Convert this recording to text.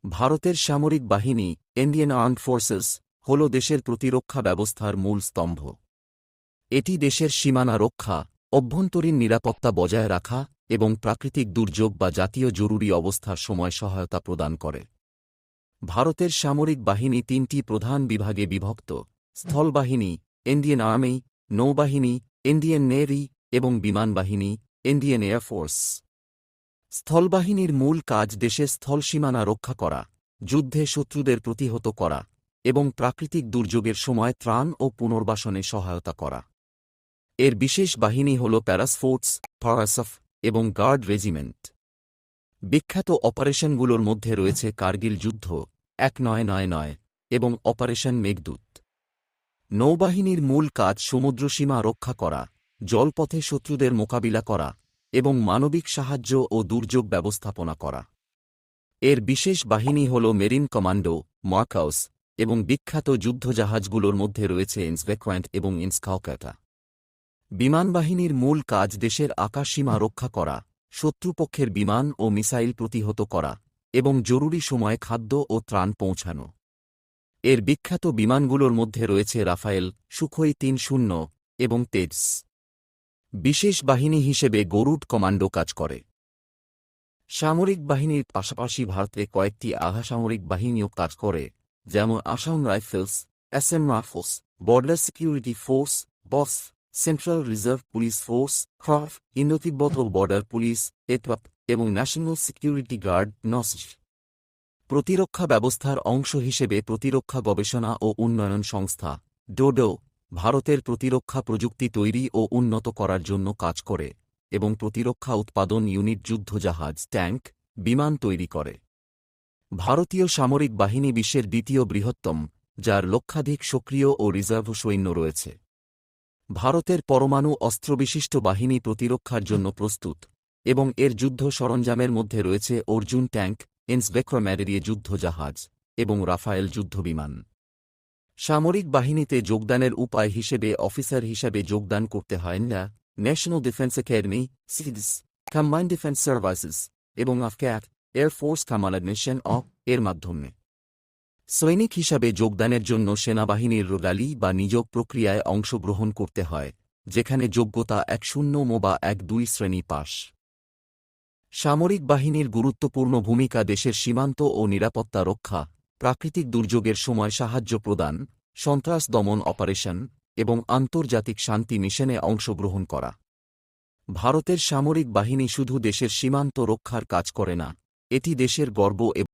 ভারতের সামরিক বাহিনী ইন্ডিয়ান আর্মড ফোর্সেস হল দেশের প্রতিরক্ষা ব্যবস্থার মূল স্তম্ভ। এটি দেশের সীমানা রক্ষা, অভ্যন্তরীণ নিরাপত্তা বজায় রাখা এবং প্রাকৃতিক দুর্যোগ বা জাতীয় জরুরি অবস্থার সময় সহায়তা প্রদান করে। ভারতের সামরিক বাহিনী তিনটি প্রধান বিভাগে বিভক্ত: স্থলবাহিনী ইন্ডিয়ান আর্মি, নৌবাহিনী ইন্ডিয়ান নেভি এবং বিমান বাহিনী ইন্ডিয়ান এয়ারফোর্স। স্থলবাহিনীর মূল কাজ দেশের স্থলসীমানা রক্ষা করা, যুদ্ধে শত্রুদের প্রতিহত করা এবং প্রাকৃতিক দুর্যোগের সময় ত্রাণ ও পুনর্বাসনে সহায়তা করা। এর বিশেষ বাহিনী হল প্যারাসফোর্স, পারাসফ এবং গার্ড রেজিমেন্ট। বিখ্যাত অপারেশনগুলোর মধ্যে রয়েছে কার্গিল যুদ্ধ 1999 এবং অপারেশন মেঘদূত। নৌবাহিনীর মূল কাজ সমুদ্রসীমা রক্ষা করা, জলপথে শত্রুদের মোকাবিলা করা এবং মানবিক সাহায্য ও দুর্যোগ ব্যবস্থাপনা করা। এর বিশেষ বাহিনী হল মেরিন কমান্ডো, মার্কাউস এবং বিখ্যাত যুদ্ধজাহাজগুলোর মধ্যে রয়েছে ইন্সভেকোয়েন্ট এবং ইন্সকাউকাটা। বিমান বাহিনীর মূল কাজ দেশের আকাশসীমা রক্ষা করা, শত্রুপক্ষের বিমান ও মিসাইল প্রতিহত করা এবং জরুরি সময়ে খাদ্য ও ত্রাণ পৌঁছানো। এর বিখ্যাত বিমানগুলোর মধ্যে রয়েছে রাফায়েল, সুখোই 30 এবং তেজস। বিশেষ বাহিনী হিসেবে গরুড কমান্ডো কাজ করে। সামরিক বাহিনীর পাশাপাশি ভারতে কয়েকটি আধাসামরিক বাহিনীও কাজ করে, যেমন Assam rifles, Assam rifles, border security force, বস, সেন্ট্রাল রিজার্ভ পুলিশ ফোর্স, ক্রাফ, ইন্দো-তিব্বত বর্ডার পুলিশ, এটওয়াপ এবং ন্যাশনাল সিকিউরিটি গার্ড নসজ। প্রতিরক্ষা ব্যবস্থার অংশ হিসেবে প্রতিরক্ষা গবেষণা ও উন্নয়ন সংস্থা ডোডো ভারতের প্রতিরক্ষা প্রযুক্তি তৈরি ও উন্নত করার জন্য কাজ করে এবং প্রতিরক্ষা উৎপাদন ইউনিট যুদ্ধজাহাজ, ট্যাঙ্ক, বিমান তৈরি করে। ভারতীয় সামরিক বাহিনী বিশ্বের দ্বিতীয় বৃহত্তম, যার লক্ষাধিক সক্রিয় ও রিজার্ভ সৈন্য রয়েছে। ভারতের পরমাণু অস্ত্রবিশিষ্ট বাহিনী প্রতিরক্ষার জন্য প্রস্তুত এবং এর যুদ্ধ সরঞ্জামের মধ্যে রয়েছে অর্জুন ট্যাঙ্ক, ইন্সভেক্রম্যারিয়ে যুদ্ধজাহাজ এবং রাফায়েল যুদ্ধবিমান। সামরিক বাহিনীতে যোগদানের উপায় হিসেবে অফিসার হিসাবে যোগদান করতে হয় না national defence academy, সিডিস, combined defence services এবং আফক্যাট এয়ারফোর্স কমান্ডেশন এর মাধ্যমে। সৈনিক হিসাবে যোগদানের জন্য সেনাবাহিনীর রোগালি বা নিয়োগ প্রক্রিয়ায় অংশগ্রহণ করতে হয়, যেখানে যোগ্যতা 1-0 বা 1-2 শ্রেণী পাস। সামরিক বাহিনীর গুরুত্বপূর্ণ ভূমিকা দেশের সীমান্ত ও নিরাপত্তা রক্ষা, প্রাকৃতিক দুর্যোগের সময় সাহায্য প্রদান, সন্ত্রাস দমন অপারেশন এবং আন্তর্জাতিক শান্তি মিশনে অংশগ্রহণ করা। ভারতের সামরিক বাহিনী শুধু দেশের সীমান্ত রক্ষার কাজ করে না, এটি দেশের গর্ব এবং